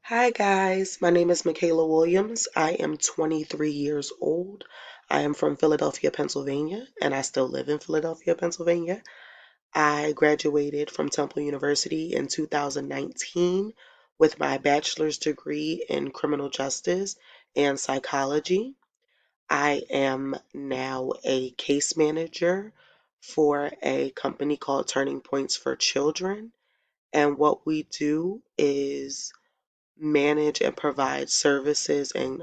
Hi guys, my name is Mikayla.Williams. I am 23 years old. I am from Philadelphia, Pennsylvania, and I still live in Philadelphia, Pennsylvania. I graduated from Temple University in 2019 with my bachelor's degree in criminal justice and psychology. I am now a case manager for a company called Turning Points for Children. And what we do is manage and provide services and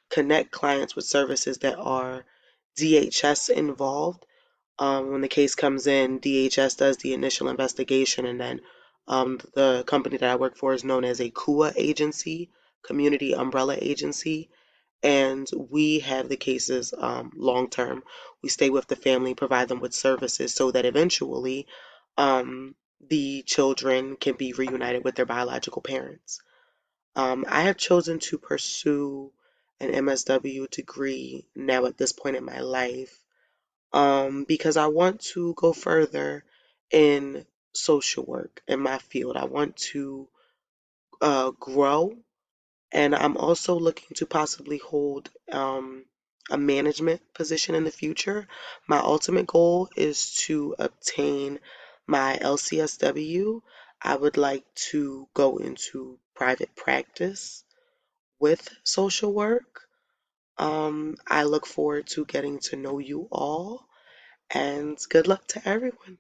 connect clients with services that are DHS involved. When the case comes in, DHS does the initial investigation, and then the company that I work for is known as a CUA agency, Community Umbrella Agency, and we have the cases long term. We stay with the family, provide them with services so that eventually the children can be reunited with their biological parents. I have chosen to pursue an MSW degree now at this point in my life because I want to go further in social work in my field. I want to grow, and I'm also looking to possibly hold a management position in the future. My ultimate goal is to obtain my LCSW. I would like to go into private practice with social work. I look forward to getting to know you all, and good luck to everyone.